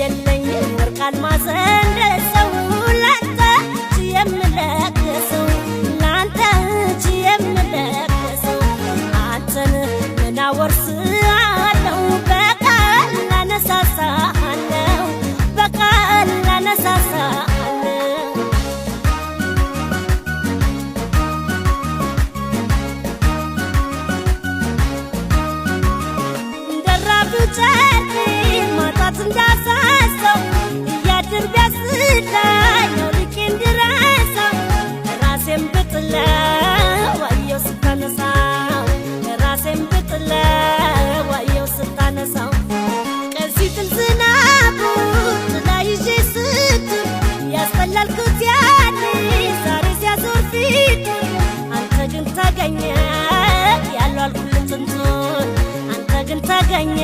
የለኝም ወርቅ አልማዝ እንደሰው ላንተ የምለግሰው ላንተ የምለግሰው አንተን ምን አወርስሃለሁ በቃል ላነሳሳሃለሁ በቃል ላነሳሳሃለሁ ደራቢው ጨርቄ ማጣት እንዳሳሰው እያድር ቢያስለኝ ልኬ እንድረሳው ራሴን ብጥለው አየው ስታነሳው ራሴን ብጥለው አየው ስታነሳው ቀሲጥል ዝናቡ ጥላ ይዤ ስትል ያስጠላልኩት ያኔ ዛሬ ሲያዞር ፊት አንተ ግን ተገኘ ያለው አልኩልህ ጥንቱን አንተ ግን ተገኘ